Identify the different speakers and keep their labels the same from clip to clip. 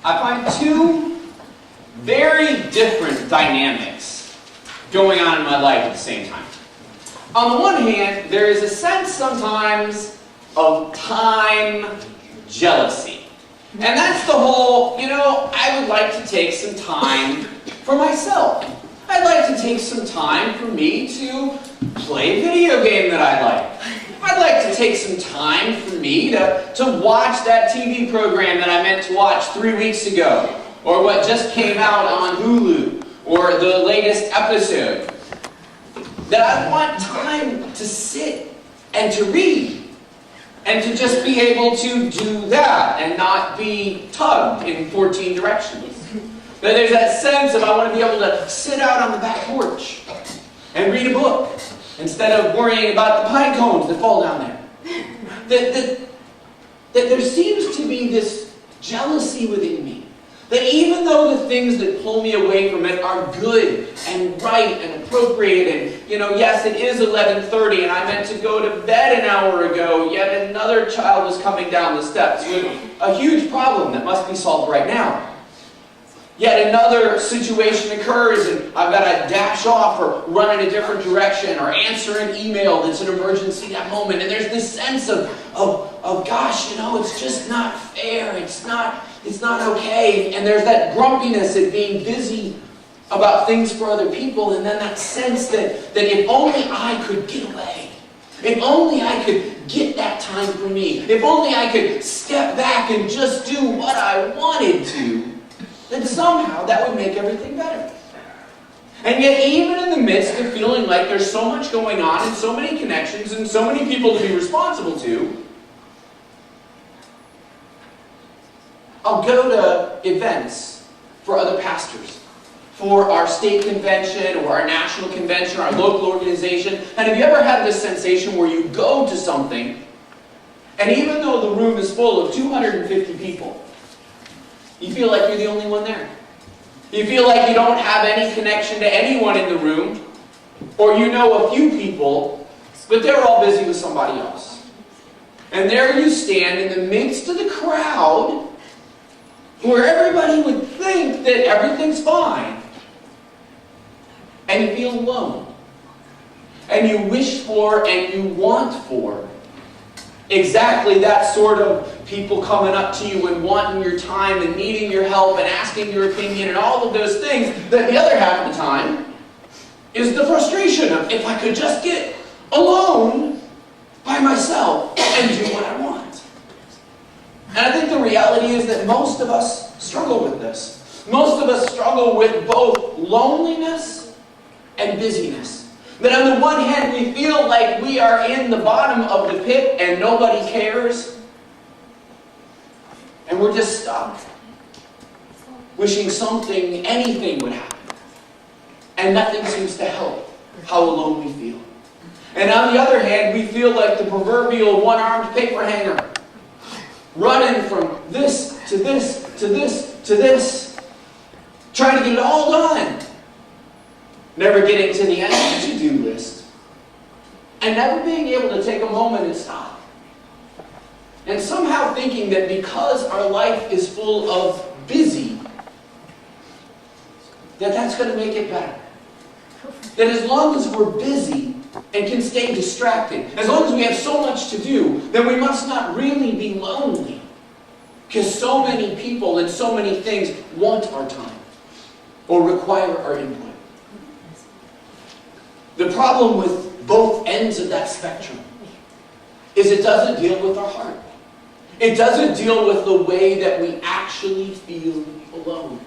Speaker 1: I find two very different dynamics going on in my life at the same time. On the one hand, there is a sense sometimes of time jealousy. And that's the whole, I would like to take some time for myself. I'd like to take some time for me to play a video game that I like. I'd like to take some time for me to watch that TV program that I meant to watch 3 weeks ago, or what just came out on Hulu, or the latest episode. That I want time to sit and to read, and to just be able to do that and not be tugged in 14 directions. That there's that sense of I want to be able to sit out on the back porch and read a book instead of worrying about the pine cones that fall down there. That there seems to be this jealousy within me. That even though the things that pull me away from it are good and right and appropriate, and yes, it is 11:30 and I meant to go to bed an hour ago, yet another child was coming down the steps with a huge problem that must be solved right now. Yet another situation occurs and I've got to dash off or run in a different direction or answer an email that's an emergency that moment. And there's this sense of gosh, it's just not fair. It's not okay. And there's that grumpiness at being busy about things for other people. And then that sense that if only I could get away. If only I could get that time for me. If only I could step back and just do what I wanted to. Then somehow that would make everything better. And yet even in the midst of feeling like there's so much going on and so many connections and so many people to be responsible to, I'll go to events for other pastors, for our state convention or our national convention or our local organization. And have you ever had this sensation where you go to something and even though the room is full of 250 people, you feel like you're the only one there. You feel like you don't have any connection to anyone in the room, or you know a few people, but they're all busy with somebody else. And there you stand in the midst of the crowd, where everybody would think that everything's fine, and you feel alone. And you wish for and you want for exactly that sort of people coming up to you and wanting your time and needing your help and asking your opinion and all of those things. That the other half of the time is the frustration of if I could just get alone by myself and do what I want. And I think the reality is that most of us struggle with this. Most of us struggle with both loneliness and busyness. That on the one hand, we feel like we are in the bottom of the pit and nobody cares. And we're just stuck. Wishing something, anything would happen. And nothing seems to help how alone we feel. And on the other hand, we feel like the proverbial one-armed paper hanger. Running from this to this to this to this. Trying to get it all done. Never getting to the end of the to-do list. And never being able to take a moment and stop. And somehow thinking that because our life is full of busy, that's going to make it better. That as long as we're busy and can stay distracted, as long as we have so much to do, then we must not really be lonely. Because so many people and so many things want our time or require our input. The problem with both ends of that spectrum is it doesn't deal with our heart. It doesn't deal with the way that we actually feel alone.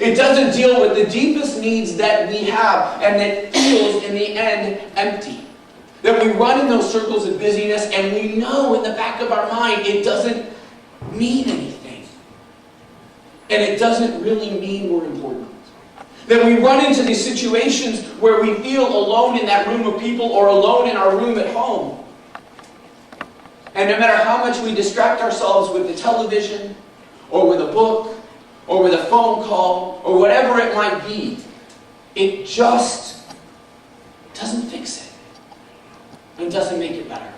Speaker 1: It doesn't deal with the deepest needs that we have and that feels in the end empty. That we run in those circles of busyness and we know in the back of our mind it doesn't mean anything. And it doesn't really mean we're important. That we run into these situations where we feel alone in that room of people or alone in our room at home. And no matter how much we distract ourselves with the television or with a book or with a phone call or whatever it might be, it just doesn't fix it. And doesn't make it better.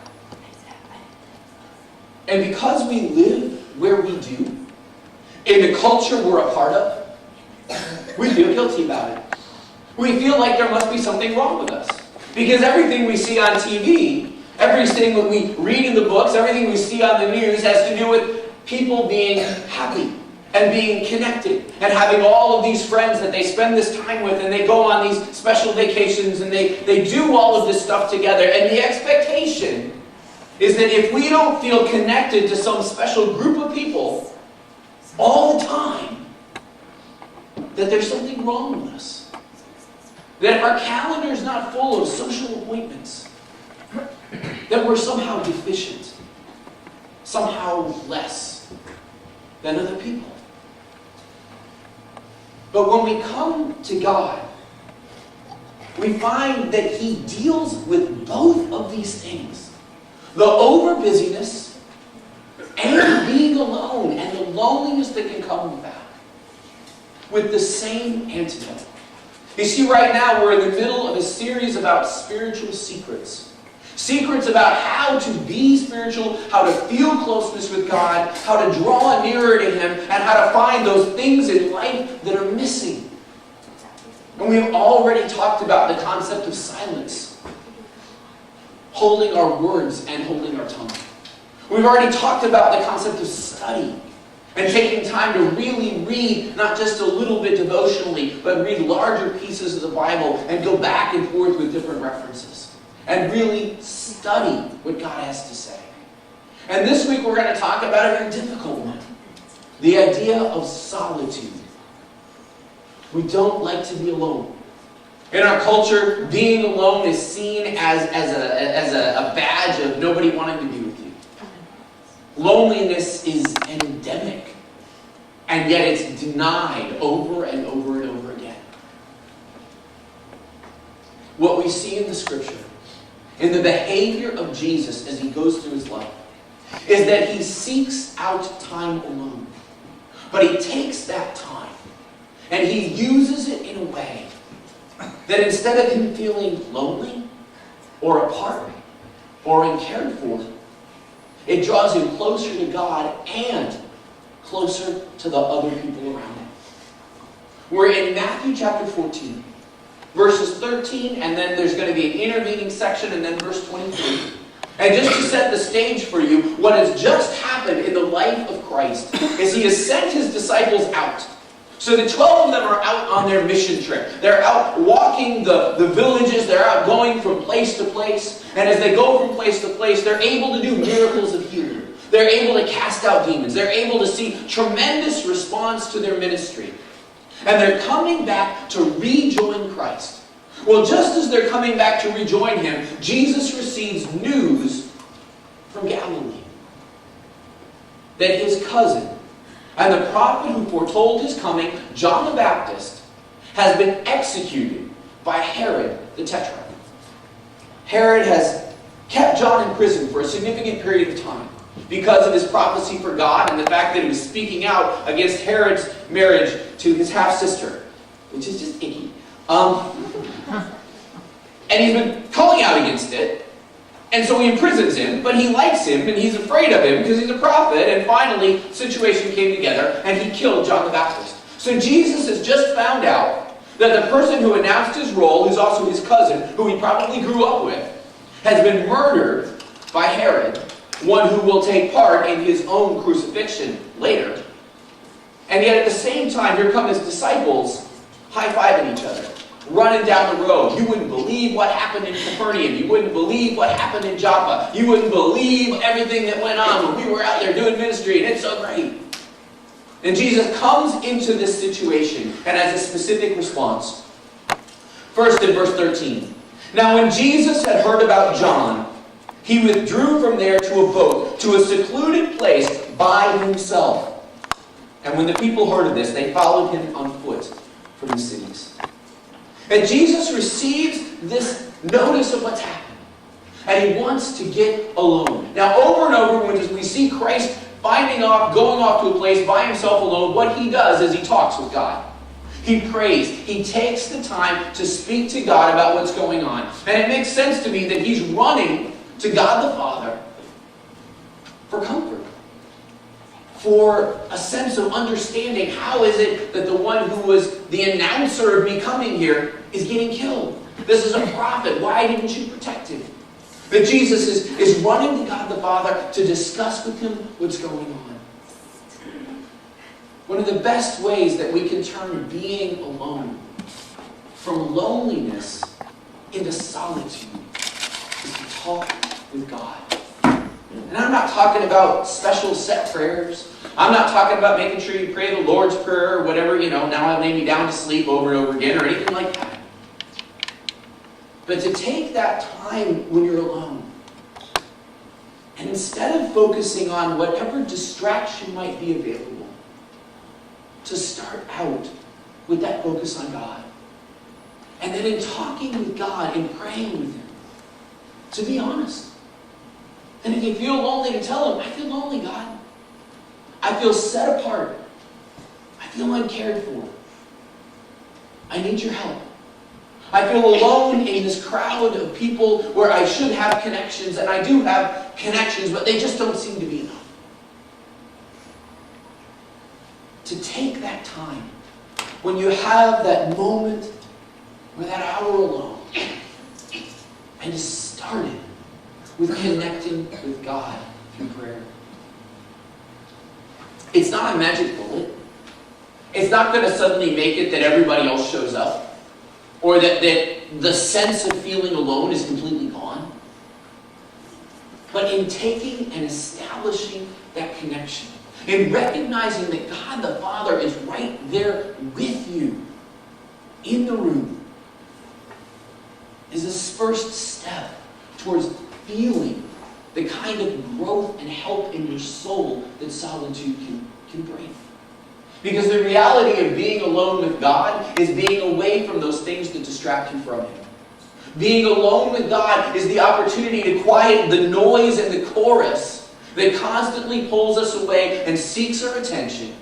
Speaker 1: And because we live where we do, in the culture we're a part of, we feel guilty about it. We feel like there must be something wrong with us. Because everything we see on TV, everything that we read in the books, everything we see on the news has to do with people being happy and being connected and having all of these friends that they spend this time with, and they go on these special vacations and they do all of this stuff together. And the expectation is that if we don't feel connected to some special group of people all the time, that there's something wrong with us. That our calendar is not full of social appointments. That we're somehow deficient. Somehow less than other people. But when we come to God, we find that He deals with both of these things. The over-busyness and being alone and the loneliness that can come with that. With the same antidote. You see, right now we're in the middle of a series about spiritual secrets. Secrets about how to be spiritual, how to feel closeness with God, how to draw nearer to Him, and how to find those things in life that are missing. And we've already talked about the concept of silence. Holding our words and holding our tongue. We've already talked about the concept of study. And taking time to really read, not just a little bit devotionally, but read larger pieces of the Bible and go back and forth with different references. And really study what God has to say. And this week we're going to talk about a very difficult one. The idea of solitude. We don't like to be alone. In our culture, being alone is seen as a badge of nobody wanting to be with you. Loneliness is endemic, and yet it's denied over and over and over again. What we see in the Scripture, in the behavior of Jesus as He goes through His life, is that He seeks out time alone. But He takes that time, and He uses it in a way that instead of Him feeling lonely, or apart, or uncared for, it draws Him closer to God and closer to the other people around Him. We're in Matthew chapter 14, verses 13, and then there's going to be an intervening section, and then verse 23. And just to set the stage for you, what has just happened in the life of Christ is He has sent His disciples out. So the 12 of them are out on their mission trip. They're out walking the villages. They're out going from place to place. And as they go from place to place, they're able to do miracles of healing. They're able to cast out demons. They're able to see tremendous response to their ministry. And they're coming back to rejoin Christ. Well, just as they're coming back to rejoin Him, Jesus receives news from Galilee that his cousin, and the prophet who foretold His coming, John the Baptist, has been executed by Herod the Tetrarch. Herod has kept John in prison for a significant period of time because of his prophecy for God and the fact that he was speaking out against Herod's marriage to his half-sister, which is just icky. And he's been calling out against it. And so he imprisons him, but he likes him and he's afraid of him because he's a prophet. And finally, the situation came together and he killed John the Baptist. So Jesus has just found out that the person who announced his role, who's also his cousin, who he probably grew up with, has been murdered by Herod, one who will take part in his own crucifixion later. And yet at the same time, here come his disciples high-fiving each other, running down the road. You wouldn't believe what happened in Capernaum. You wouldn't believe what happened in Joppa. You wouldn't believe everything that went on when we were out there doing ministry, and it's so great. And Jesus comes into this situation and has a specific response. First in verse 13. Now when Jesus had heard about John, he withdrew from there to a boat, to a secluded place by himself. And when the people heard of this, they followed him on foot from the cities. And Jesus receives this notice of what's happened. And he wants to get alone. Now over and over, when we see Christ going off to a place by himself alone, what he does is he talks with God. He prays. He takes the time to speak to God about what's going on. And it makes sense to me that he's running to God the Father for comfort, for a sense of understanding. How is it that the one who was the announcer of me coming here is getting killed? This is a prophet. Why didn't you protect him? That Jesus is running to God the Father to discuss with him what's going on. One of the best ways that we can turn being alone from loneliness into solitude is to talk with God. And I'm not talking about special set prayers. I'm not talking about making sure you pray the Lord's Prayer or whatever, now I'll lay me down to sleep over and over again or anything like that. But to take that time when you're alone, and instead of focusing on whatever distraction might be available, to start out with that focus on God. And then in talking with God and praying with Him, to be honest. And if you feel lonely, to tell Him, I feel lonely, God. I feel set apart. I feel uncared for. I need your help. I feel alone in this crowd of people where I should have connections, and I do have connections, but they just don't seem to be enough. To take that time, when you have that moment or that hour alone, and to start it with connecting with God through prayer. It's not a magic bullet. It's not going to suddenly make it that everybody else shows up, or that the sense of feeling alone is completely gone. But in taking and establishing that connection, in recognizing that God the Father is right there with you in the room, is this first step towards feeling the kind of growth and help in your soul that solitude can bring. Because the reality of being alone with God is being away from those things that distract you from Him. Being alone with God is the opportunity to quiet the noise and the chorus that constantly pulls us away and seeks our attention,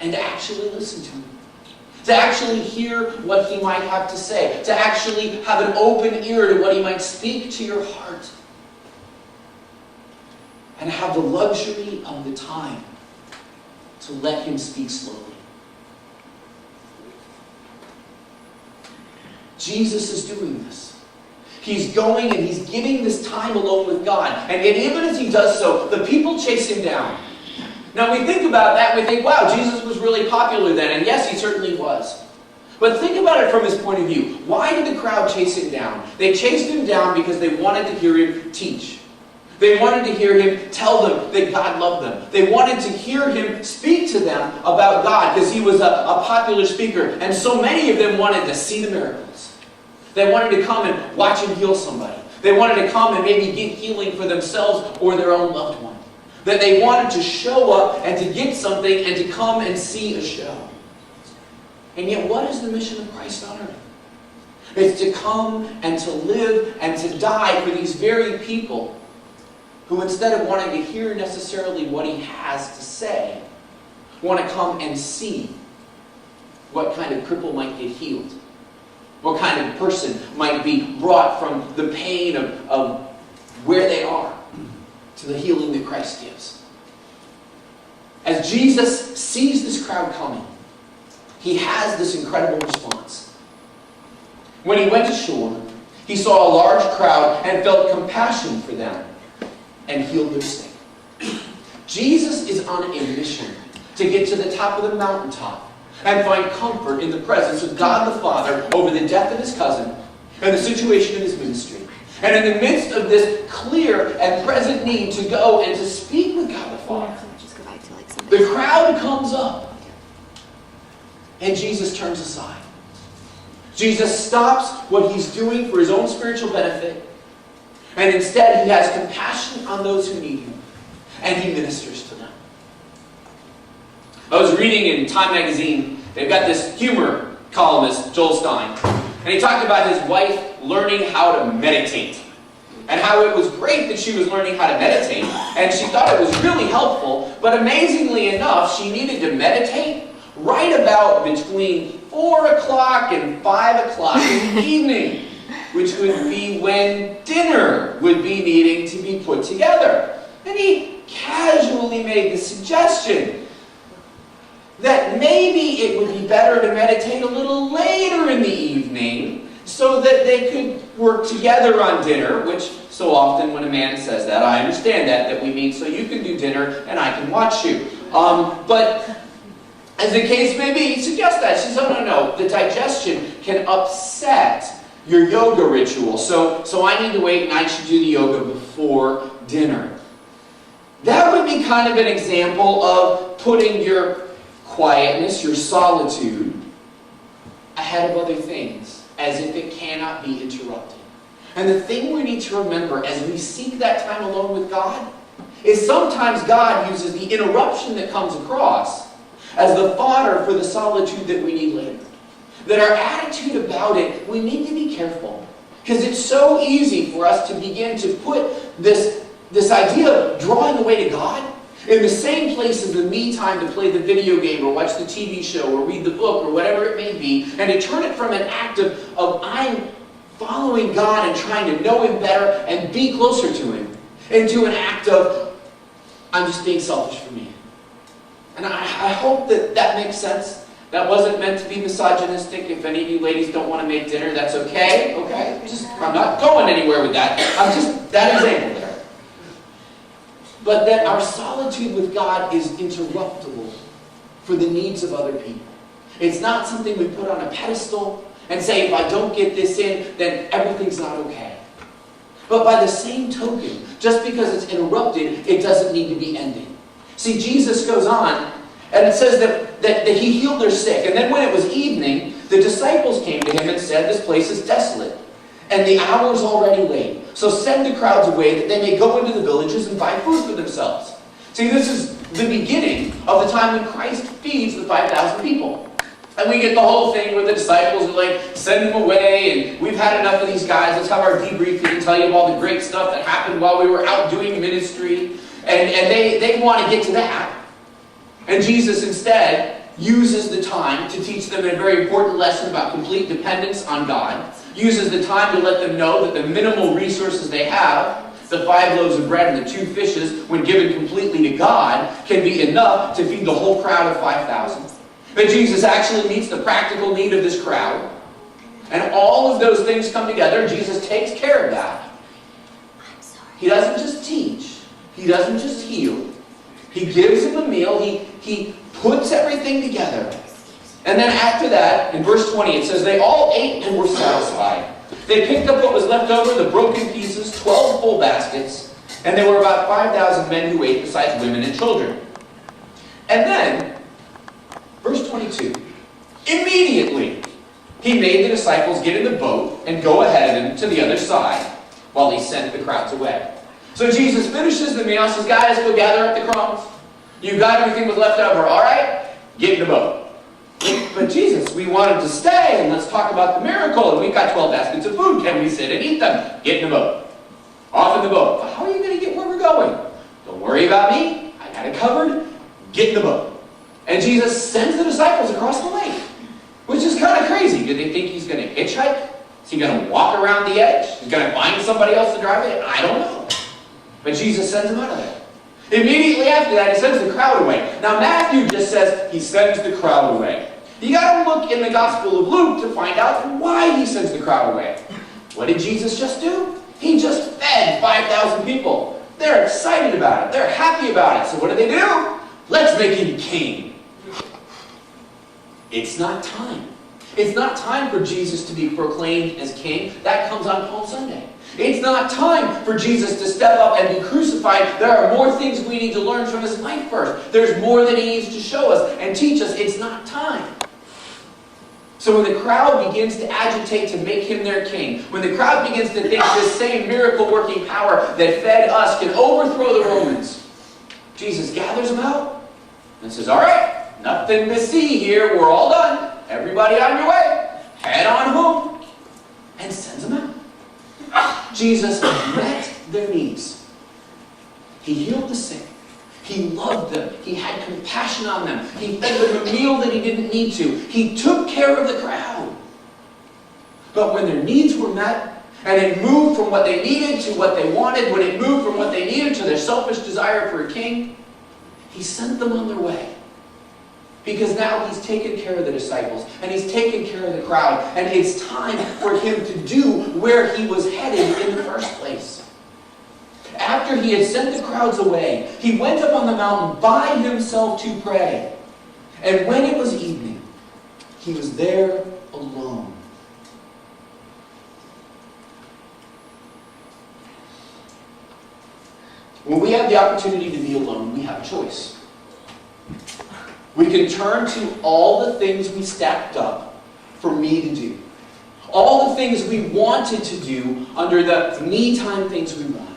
Speaker 1: and to actually listen to Him. To actually hear what He might have to say. To actually have an open ear to what He might speak to your heart. And have the luxury of the time to let Him speak slowly. Jesus is doing this. He's going and He's giving this time alone with God. And yet even as He does so, the people chase Him down. Now we think about that and we think, wow, Jesus was really popular then. And yes, He certainly was. But think about it from His point of view. Why did the crowd chase Him down? They chased Him down because they wanted to hear Him teach. They wanted to hear Him tell them that God loved them. They wanted to hear Him speak to them about God because He was a popular speaker. And so many of them wanted to see the miracles. They wanted to come and watch Him heal somebody. They wanted to come and maybe get healing for themselves or their own loved one. That they wanted to show up and to get something and to come and see a show. And yet what is the mission of Christ on earth? It's to come and to live and to die for these very people who, instead of wanting to hear necessarily what He has to say, want to come and see what kind of cripple might get healed. What kind of person might be brought from the pain of where they are to the healing that Christ gives. As Jesus sees this crowd coming, He has this incredible response. When He went ashore, He saw a large crowd and felt compassion for them and healed their sick. Jesus is on a mission to get to the top of the mountaintop and find comfort in the presence of God the Father over the death of His cousin and the situation of His ministry. And in the midst of this clear and present need to go and to speak with God the Father, the crowd comes up and Jesus turns aside. Jesus stops what He's doing for His own spiritual benefit, and instead He has compassion on those who need Him, and He ministers to them. I was reading in Time magazine, they've got this humor columnist, Joel Stein, and he talked about his wife learning how to meditate. And how it was great that she was learning how to meditate, and she thought it was really helpful, but amazingly enough, she needed to meditate right about between 4 o'clock and 5 o'clock in the evening, which would be when dinner would be needing to be put together. And he casually made the suggestion that maybe it would be better to meditate a little later in the evening so that they could work together on dinner, which so often when a man says that, I understand that we mean so you can do dinner and I can watch you. But as the case may be, he suggests that. She says, no, the digestion can upset your yoga ritual. So I need to wait and I should do the yoga before dinner. That would be kind of an example of putting your quietness, your solitude, ahead of other things, as if it cannot be interrupted. And the thing we need to remember as we seek that time alone with God is sometimes God uses the interruption that comes across as the fodder for the solitude that we need later. That our attitude about it, we need to be careful. Because it's so easy for us to begin to put this idea of drawing away to God in the same place as the me time to play the video game or watch the TV show or read the book or whatever it may be, and to turn it from an act of I'm following God and trying to know Him better and be closer to Him, into an act of I'm just being selfish for me. And I hope that makes sense. That wasn't meant to be misogynistic. If any of you ladies don't want to make dinner, that's okay. Okay? I'm not going anywhere with that. I'm just that example there. But that our solitude with God is interruptible for the needs of other people. It's not something we put on a pedestal and say, if I don't get this in, then everything's not okay. But by the same token, just because it's interrupted, it doesn't need to be ending. See, Jesus goes on, and it says that He healed their sick. And then when it was evening, the disciples came to Him and said, this place is desolate, and the hour is already late. So send the crowds away that they may go into the villages and buy food for themselves. See, this is the beginning of the time when Christ feeds the 5,000 people. And we get the whole thing where the disciples are like, send them away, and we've had enough of these guys. Let's have our debriefing and tell you all the great stuff that happened while we were out doing ministry. And they want to get to that. And Jesus instead uses the time to teach them a very important lesson about complete dependence on God. Uses the time to let them know that the minimal resources they have, the 5 loaves of bread and the 2 fishes, when given completely to God, can be enough to feed the whole crowd of 5,000. But Jesus actually meets the practical need of this crowd. And all of those things come together. Jesus takes care of that. He doesn't just teach. He doesn't just heal. He gives them a meal. He puts everything together. And then after that, in verse 20, it says, they all ate and were satisfied. They picked up what was left over, the broken pieces, 12 full baskets, and there were about 5,000 men who ate besides women and children. And then, verse 22, immediately He made the disciples get in the boat and go ahead of Him to the other side while He sent the crowds away. So Jesus finishes the meal, says, guys, go gather up the crumbs. You got everything was left over, all right? Get in the boat. But Jesus, we wanted to stay, and let's talk about the miracle, and we've got 12 baskets of food. Can we sit and eat them? Get in the boat. Off in the boat. But how are you going to get where we're going? Don't worry about me. I got it covered. Get in the boat. And Jesus sends the disciples across the lake, which is kind of crazy. Do they think He's going to hitchhike? Is He going to walk around the edge? He's going to find somebody else to drive it? I don't know. But Jesus sends them out of there. Immediately after that, He sends the crowd away. Now, Matthew just says He sends the crowd away. You got to look in the Gospel of Luke to find out why He sends the crowd away. What did Jesus just do? He just fed 5,000 people. They're excited about it. They're happy about it. So what do? Let's make Him king. It's not time. It's not time for Jesus to be proclaimed as king. That comes on Palm Sunday. It's not time for Jesus to step up and be crucified. There are more things we need to learn from His life first. There's more that He needs to show us and teach us. It's not time. So when the crowd begins to agitate to make Him their king, when the crowd begins to think this same miracle-working power that fed us can overthrow the Romans, Jesus gathers them out and says, all right, nothing to see here. We're all done. Everybody on your way. Head on home. And sends them out. Jesus met their needs. He healed the sick. He loved them. He had compassion on them. He fed them a meal that He didn't need to. He took care of the crowd. But when their needs were met, And it moved from what they needed to what they wanted. When it moved from what they needed to their selfish desire for a king, he sent them on their way. Because now he's taken care of the disciples, and he's taken care of the crowd, and it's time for him to do where he was headed in the first place. After he had sent the crowds away, he went up on the mountain by himself to pray. And when it was evening, he was there alone. When we have the opportunity to be alone, we have a choice. We can turn to all the things we stacked up for me to do. All the things we wanted to do under the me time things we want.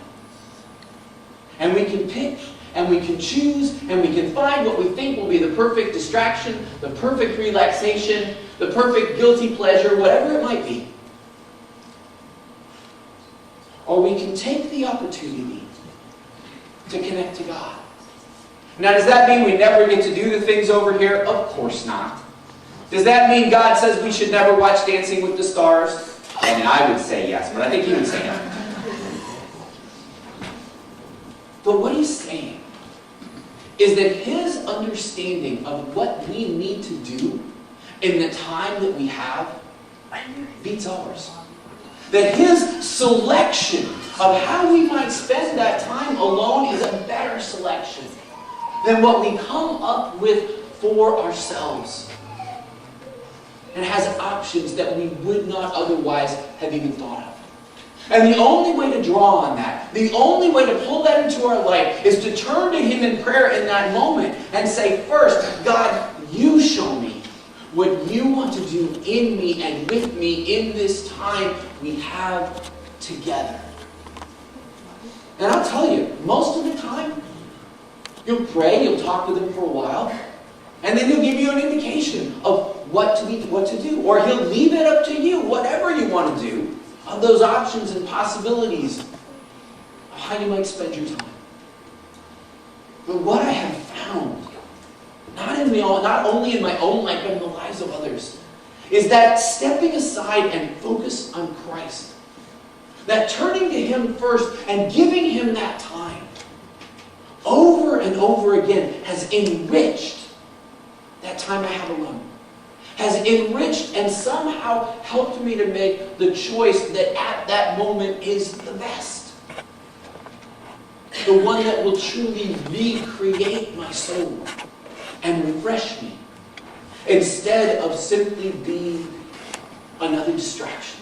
Speaker 1: And we can pick, and we can choose, and we can find what we think will be the perfect distraction, the perfect relaxation, the perfect guilty pleasure, whatever it might be. Or we can take the opportunity to connect to God. Now, does that mean we never get to do the things over here? Of course not. Does that mean God says we should never watch Dancing with the Stars? I mean, I would say yes, but I think he would say no. But what he's saying is that his understanding of what we need to do in the time that we have beats ours. That his selection of how we might spend that time alone is a better selection than what we come up with for ourselves. And has options that we would not otherwise have even thought of. And the only way to draw on that, the only way to pull that into our life is to turn to him in prayer in that moment and say, first, God, you show me what you want to do in me and with me in this time we have together. And I'll tell you, most of the time, you'll pray, you'll talk with him for a while, and then he'll give you an indication of what to do. Or he'll leave it up to you, whatever you want to do, of those options and possibilities of how you might spend your time. But what I have found, not only in my own life, but in the lives of others, is that stepping aside and focus on Christ, that turning to him first and giving him that time, over and over again, has enriched that time I have alone. Has enriched and somehow helped me to make the choice that at that moment is the best. The one that will truly recreate my soul and refresh me, instead of simply being another distraction,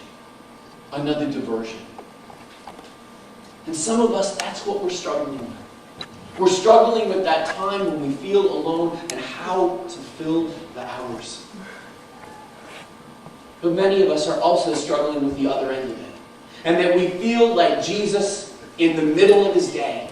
Speaker 1: another diversion. And some of us, that's what we're struggling with. We're struggling with that time when we feel alone and how to fill the hours. But many of us are also struggling with the other end of it. And that we feel like Jesus in the middle of his day,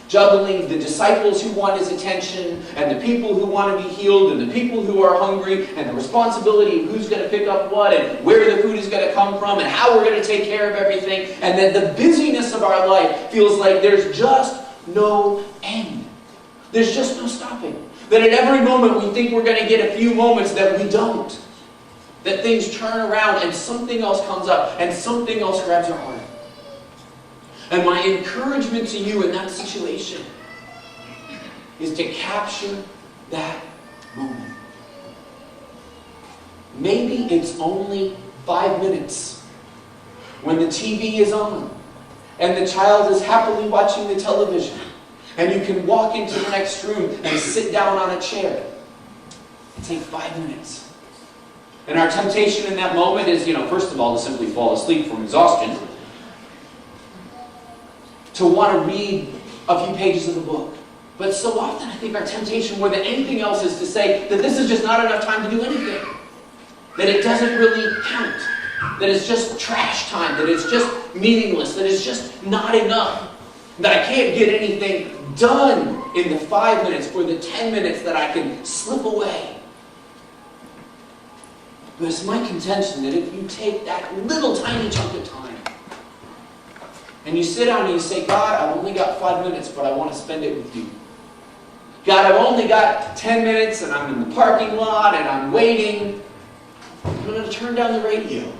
Speaker 1: juggling the disciples who want his attention, and the people who want to be healed, and the people who are hungry, and the responsibility of who's going to pick up what, and where the food is going to come from, and how we're going to take care of everything. And that the busyness of our life feels like there's just no end. There's just no stopping. That at every moment we think we're going to get a few moments that we don't. That things turn around and something else comes up and something else grabs our heart. And my encouragement to you in that situation is to capture that moment. Maybe it's only 5 minutes when the TV is on and the child is happily watching the television, and you can walk into the next room and sit down on a chair. Take 5 minutes. And our temptation in that moment is, first of all, to simply fall asleep from exhaustion. To want to read a few pages of the book. But so often I think our temptation more than anything else is to say that this is just not enough time to do anything. That it doesn't really count. That it's just trash time. That it's just meaningless. That it's just not enough. That I can't get anything done in the 5 minutes or the 10 minutes that I can slip away. But it's my contention that if you take that little tiny chunk of time and you sit down and you say, God, I've only got 5 minutes, but I want to spend it with you. God, I've only got 10 minutes and I'm in the parking lot and I'm waiting. I'm going to turn down the radio.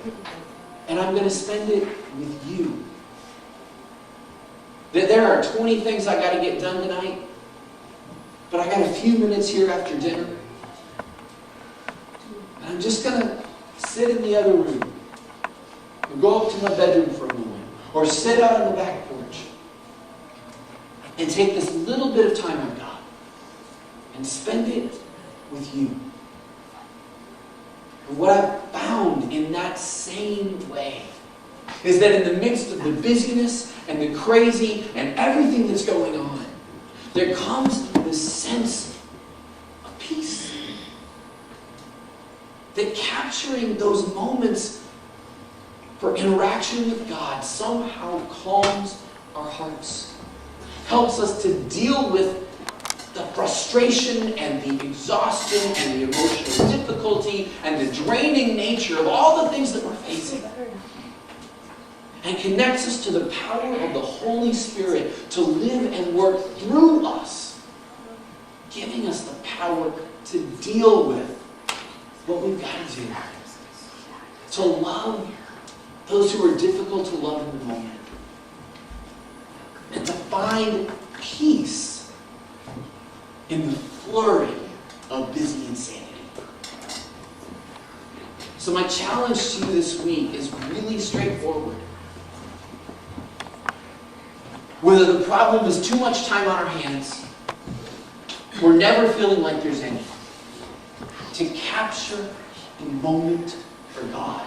Speaker 1: and I'm going to spend it with you. That there are 20 things I got to get done tonight, but I got a few minutes here after dinner, and I'm just going to sit in the other room, or go up to my bedroom for a moment, or sit out on the back porch, and take this little bit of time I've got, and spend it with you. And what I've found in that same way is that in the midst of the busyness and the crazy and everything that's going on, there comes this sense of peace. That capturing those moments for interaction with God somehow calms our hearts, helps us to deal with the frustration and the exhaustion and the emotional difficulty and the draining nature of all the things that we're facing. And connects us to the power of the Holy Spirit to live and work through us, giving us the power to deal with what we've got to do. To love those who are difficult to love in the moment. And to find peace in the flurry of busy insanity. So my challenge to you this week is really straightforward. Whether the problem is too much time on our hands, we're never feeling like there's any, to capture the moment for God.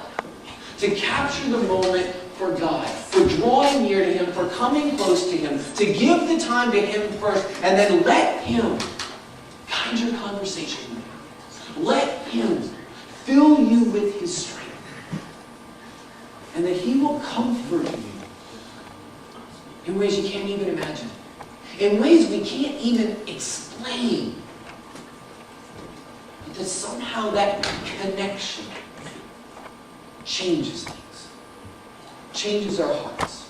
Speaker 1: To capture the moment for God, for drawing near to Him, for coming close to Him, to give the time to Him first, and then let Him guide your conversation with Him. Let Him fill you with His strength. And that He will comfort you in ways you can't even imagine. In ways we can't even explain. But that somehow that connection changes things. Changes our hearts.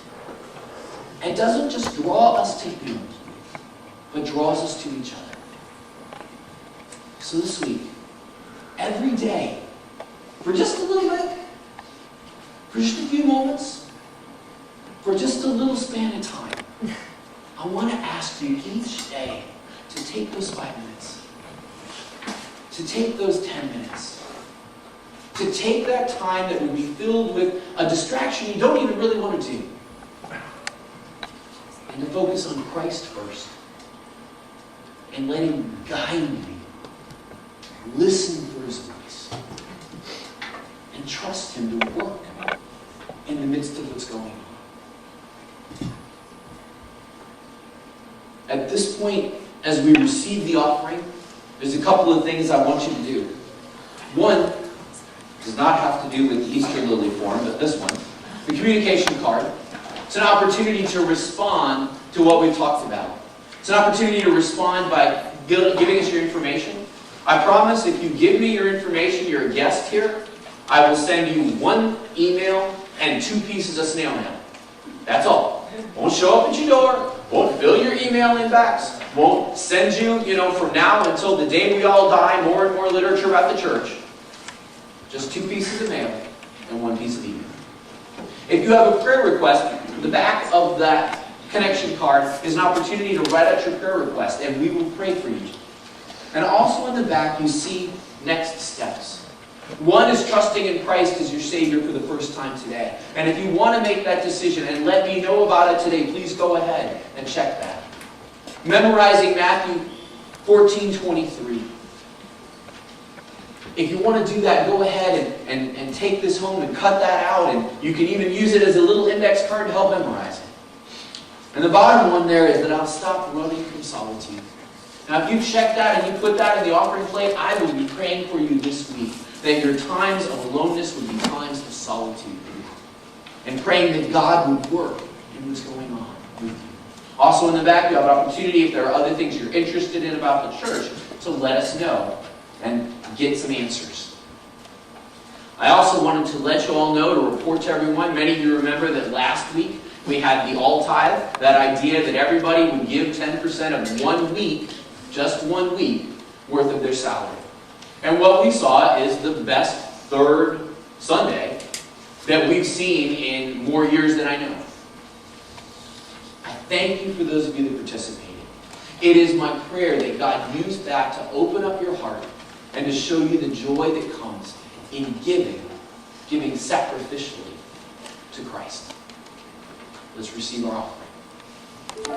Speaker 1: And doesn't just draw us to Him, but draws us to each other. So this week, every day, for just a little bit, for just a few moments, for just a little span of time, I want to ask you each day to take those 5 minutes, to take those 10 minutes, to take that time that would be filled with a distraction you don't even really want to do, and to focus on Christ first, and let Him guide you, listen for His voice, and trust Him to work in the midst of what's going on. At this point, as we receive the offering, there's a couple of things I want you to do. One does not have to do with the Easter lily form, but this one, the communication card. It's an opportunity to respond to what we've talked about. It's an opportunity to respond by giving us your information. I promise if you give me your information, you're a guest here, I will send you 1 email and 2 pieces of snail mail. That's all. Won't show up at your door. Won't fill your email inbox. Won't send you, from now until the day we all die, more and more literature about the church. Just 2 pieces of mail and 1 piece of email. If you have a prayer request, the back of that connection card is an opportunity to write out your prayer request, and we will pray for you. And also in the back, you see next steps. One is trusting in Christ as your Savior for the first time today. And if you want to make that decision and let me know about it today, please go ahead and check that. Memorizing Matthew 14:23. If you want to do that, go ahead and take this home and cut that out, and you can even use it as a little index card to help memorize it. And the bottom one there is that I'll stop running from solitude. Now if you check that and you put that in the offering plate, I will be praying for you this week that your times of aloneness would be times of solitude. And praying that God would work in what's going on with you. Also in the back, you have an opportunity, if there are other things you're interested in about the church, to let us know and get some answers. I also wanted to let you all know, to report to everyone, many of you remember that last week we had the all tithe, that idea that everybody would give 10% of 1 week, just 1 week, worth of their salary. And what we saw is the best third Sunday that we've seen in more years than I know. I thank you for those of you that participated. It is my prayer that God use that to open up your heart and to show you the joy that comes in giving sacrificially to Christ. Let's receive our offering.